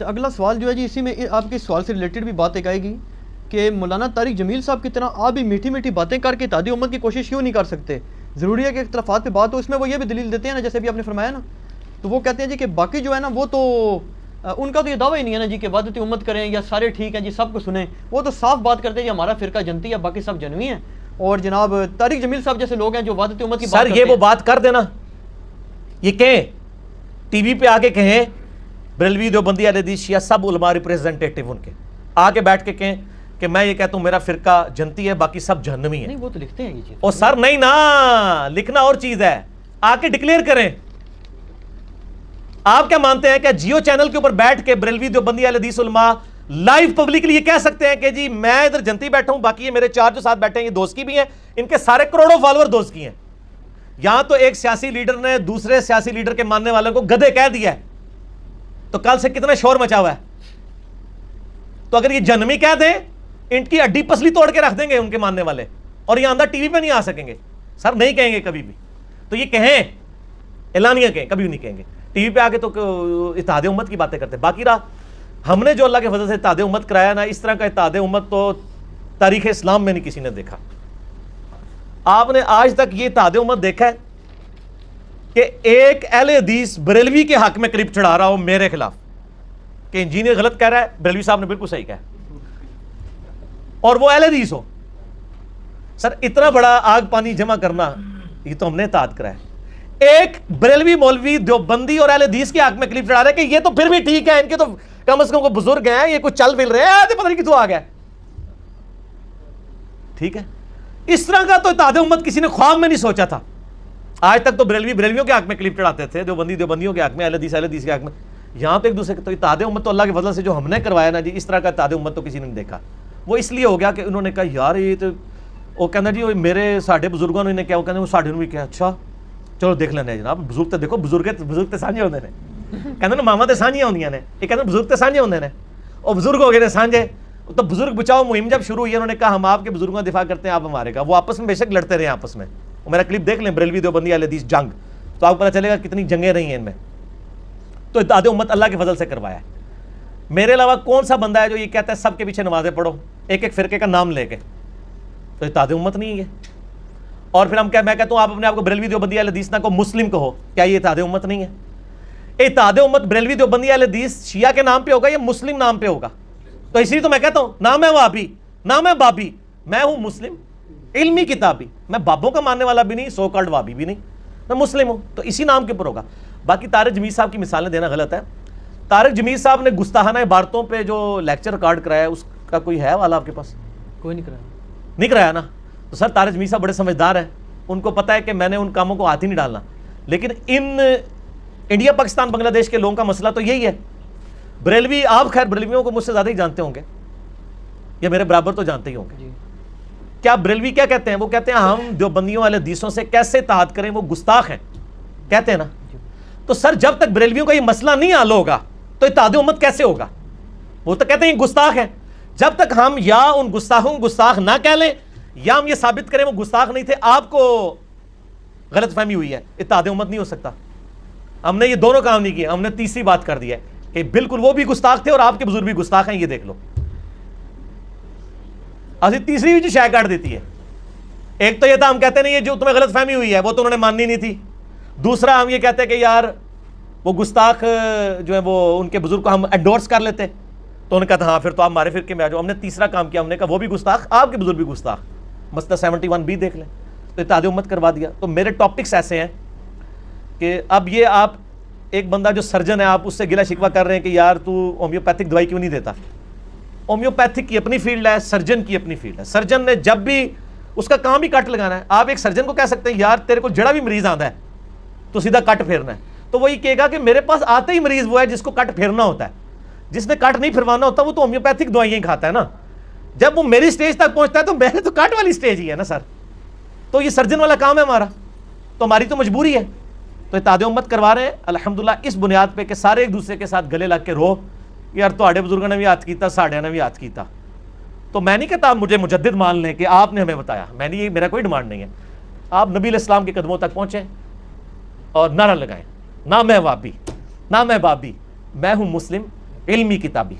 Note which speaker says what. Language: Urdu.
Speaker 1: اچھا اگلا سوال جو ہے جی اسی میں آپ کے سوال سے ریلیٹڈ بھی بات ایک آئے گی کہ مولانا طارق جمیل صاحب کی طرح آپ بھی میٹھی میٹھی باتیں کر کے اتحادی امت کی کوشش کیوں نہیں کر سکتے؟ ضروری ہے کہ اختلافات پہ بات ہو. اس میں وہ یہ بھی دلیل دیتے ہیں نا جیسے بھی آپ نے فرمایا نا, تو وہ کہتے ہیں جی کہ باقی جو ہے نا وہ تو ان کا تو یہ دعویٰ ہی نہیں ہے نا جی کہ وحدت امت کریں یا سارے ٹھیک ہیں جی سب کو سنیں. وہ تو صاف بات کرتے ہیں جی ہمارا فرقہ جنتی ہے باقی سب جنوی ہیں. اور جناب طارق جمیل صاحب جیسے لوگ ہیں جو وحدت امت کی بات کرتے ہیں.
Speaker 2: سر یہ وہ بات کر دینا, یہ کہیں ٹی وی پہ آ کے کہیں بریلوی دیوبندی اہل حدیث شیعہ سب علماء ریپریزنٹیٹیو ان کے آ کے بیٹھ کے کہیں کہ میں یہ کہتا ہوں میرا فرقہ جنتی ہے باقی سب جہنمی ہیں.
Speaker 1: نہیں وہ تو لکھتے ہیں یہ چیز.
Speaker 2: اور سر نہیں نا, لکھنا اور چیز ہے, آ کے ڈکلیئر کریں. آپ کیا مانتے ہیں کہ جیو چینل کے اوپر بیٹھ کے بریلوی دیوبندی اہل حدیث علماء لائیو پبلکلی یہ کہہ سکتے ہیں کہ جی میں ادھر جنتی بیٹھا ہوں باقی یہ میرے چار جو ساتھ بیٹھے ہیں یہ دوست کی بھی ہیں, ان کے سارے کروڑوں فالوور دوست کی ہیں. یہاں تو ایک سیاسی لیڈر نے دوسرے سیاسی لیڈر کے ماننے والوں کو گدھے کہہ دیا ہے, تو کل سے کتنا شور مچا ہوا ہے. تو اگر یہ جنمی کہہ دیں ان کی ہڈی پسلی توڑ کے رکھ دیں گے ان کے ماننے والے, اور یہ اندر ٹی وی پہ نہیں آ سکیں گے. سر نہیں کہیں گے کبھی بھی, تو یہ کہیں اعلانیہ کہیں, کبھی بھی نہیں کہیں گے. ٹی وی پہ آگے تو اتحاد امت کی باتیں کرتے ہیں. باقی رہا ہم نے جو اللہ کے فضل سے اتحاد امت کرایا نا, اس طرح کا اتحاد امت تو تاریخ اسلام میں نہیں کسی نے دیکھا. آپ نے آج تک یہ اتحاد امت دیکھا ہے کہ ایک اہل حدیث بریلوی کے حق میں کلپ چڑھا رہا ہو میرے خلاف کہ انجینئر غلط کہہ رہا ہے, بریلوی صاحب نے بالکل صحیح کہا, اور وہ اہل حدیث ہو؟ سر اتنا بڑا آگ پانی جمع کرنا یہ تو ہم نے اتحاد کرایا. ایک بریلوی مولوی دیوبندی اور اہل حدیث کے حق میں کلپ چڑھا رہے کہ یہ تو پھر بھی ٹھیک ہے, ان کے تو کم از کم کو بزرگ ہیں, یہ کچھ چل پھر رہے ہیں, پتہ نہیں کتوں آ گیا. ٹھیک ہے, اس طرح کا تو اتحاد امت کسی نے خواب میں نہیں سوچا تھا. آج تک تو بریلویوں کے حق میں کلپ چڑھاتے تھے, دیوبندیوں کے حق میں, اہل حدیث کے حق میں. یہاں تو ایک دوسرے کے تو اتحاد امت تو اللہ کے فضل سے جو ہم نے کروایا نا جی, اس طرح کا اتحاد امت تو کسی نے نہیں دیکھا. وہ اس لیے ہو گیا کہ انہوں نے کہا یار یہ تو وہ کہنا جی میرے ساڈے بزرگوں نے کیا, وہ کہتے ہیں وہ ساڈے بھی کیا, اچھا چلو دیکھ لینے جناب. بزرگ تو دیکھو بزرگ تو سانجے ہوتے ہیں, کہتے ہیں ماما تو سانجیاں ہوندیاں نے, یہ کہتے ہیں بزرگ تو سانجے ہوتے ہیں, اور بزرگ ہو گئے سانجے. تو بزرگ بچاؤ مہم جب شروع ہوئی, انہوں نے کہا ہم آپ کے بزرگوں کا دفاع کرتے ہیں, آپ ہمارے کا. وہ آپس میں بے شک لڑتے رہے آپس میں. وہ میرا کلپ دیکھ لیں بریلوی دیوبندی اہل حدیث جنگ, تو آپ کو پتہ چلے گا کتنی جنگیں رہی ہیں ان میں. تو اتحاد امت اللہ کے فضل سے کروایا ہے. میرے علاوہ کون سا بندہ ہے جو یہ کہتا ہے سب کے پیچھے نمازیں پڑھو ایک ایک فرقے کا نام لے کے؟ تو اتحاد امت نہیں ہے. اور پھر میں کہتا ہوں آپ اپنے آپ کو بریلوی دیوبندی اہل حدیث نہ کو مسلم کہو, کیا یہ اتحاد امت نہیں ہے؟ اتحاد امت بریلوی دیوبندی اہل حدیث شیعہ کے نام پہ ہوگا یا مسلم نام پہ ہوگا؟ تو اسی لیے تو میں کہتا ہوں نہ میں وہابی نہ میں بابی, میں ہوں مسلم علمی کتابی. میں بابوں کا ماننے والا بھی نہیں, سو کالڈ وہابی بھی نہیں, میں مسلم ہوں, تو اسی نام کے اوپر ہوگا. باقی طارق جمیل صاحب کی مثالیں دینا غلط ہے. طارق جمیل صاحب نے گستاخانہ عبارتوں پہ جو لیکچر ریکارڈ کرایا ہے اس کا کوئی ہے والا آپ کے پاس؟
Speaker 1: کوئی نہیں کرایا.
Speaker 2: نہیں کرایا نا. تو سر طارق جمیل صاحب بڑے سمجھدار ہیں, ان کو پتہ ہے کہ میں نے ان کاموں کو ہاتھ ہی نہیں ڈالنا. لیکن انڈیا پاکستان بنگلہ دیش کے لوگوں کا مسئلہ تو یہی ہے. بریلوی آپ خیر بریلویوں کو مجھ سے زیادہ ہی جانتے ہوں گے, یا میرے برابر تو جانتے ہی ہوں گے. کیا بریلوی کیا کہتے ہیں؟ وہ کہتے ہیں ہم دیوبندیوں والے حدیثوں سے کیسے اتحاد کریں, وہ گستاخ ہیں, کہتے ہیں نا. تو سر جب تک بریلویوں کا یہ مسئلہ نہیں حل ہوگا تو اتحاد امت کیسے ہوگا؟ وہ تو کہتے ہیں گستاخ ہیں. جب تک ہم یا ان گستاخوں کو گستاخ نہ کہہ لیں یا ہم یہ ثابت کریں وہ گستاخ نہیں تھے, آپ کو غلط فہمی ہوئی ہے, اتحاد امت نہیں ہو سکتا. ہم نے یہ دونوں کام نہیں کیے, ہم نے تیسری بات کر دی ہے کہ بالکل وہ بھی گستاخ تھے اور آپ کے بزرگ بھی گستاخ ہیں, یہ دیکھ لو. اسی تیسری بھی جو شائع کاٹ دیتی ہے. ایک تو یہ تھا ہم کہتے ہیں یہ جو تمہیں غلط فہمی ہوئی ہے وہ تو انہوں نے ماننی نہیں تھی. دوسرا ہم یہ کہتے ہیں کہ یار وہ گستاخ جو ہے وہ ان کے بزرگ کو ہم انڈورس کر لیتے, تو انہوں نے کہا تھا ہاں پھر تو آپ ہمارے فرقے میں آ جاؤ. ہم نے تیسرا کام کیا, ہم نے کہا وہ بھی گستاخ آپ کے بزرگ بھی گستاخ, مسئلہ 71B دیکھ لیں. تو اتحاد امت کروا دیا. تو میرے ٹاپکس ایسے ہیں کہ اب یہ آپ ایک بندہ جو سرجن ہے آپ اس سے گلا شکوہ کر رہے ہیں کہ یار تو ہومیوپیتھک دوائی کیوں نہیں دیتا. ہومیوپیتھک کی اپنی فیلڈ ہے, سرجن کی اپنی فیلڈ ہے. سرجن نے جب بھی اس کا کام ہی کٹ لگانا ہے. آپ ایک سرجن کو کہہ سکتے ہیں یار تیرے کو جڑا بھی مریض آتا ہے تو سیدھا کٹ پھیرنا ہے, تو وہی کہے گا کہ میرے پاس آتے ہی مریض وہ ہے جس کو کٹ پھیرنا ہوتا ہے. جس نے کٹ نہیں پھروانا ہوتا وہ تو ہومیوپیتھک دوائیاں ہی کھاتا ہے نا. جب وہ میری سٹیج تک پہنچتا ہے تو میرے تو کٹ والی سٹیج ہی ہے نا سر. تو یہ سرجن والا کام ہے ہمارا, تو ہماری تو مجبوری ہے. تو اتحاد امت کروا رہے ہیں الحمدللہ اس بنیاد پہ کہ سارے ایک دوسرے کے ساتھ گلے لگ کے رو یار تہاڈے بزرگوں نے بھی ہاتھ کیتا, ساڈے نے بھی ہاتھ کیتا. تو میں نہیں کہتا آپ مجھے مجدد مان لیں کہ آپ نے ہمیں بتایا, میں نہیں, میرا کوئی ڈیمانڈ نہیں ہے. آپ نبی علیہ السلام کے قدموں تک پہنچیں اور نعرہ لگائیں, نہ میں وابی نہ میں بابی, میں ہوں مسلم علمی کتابی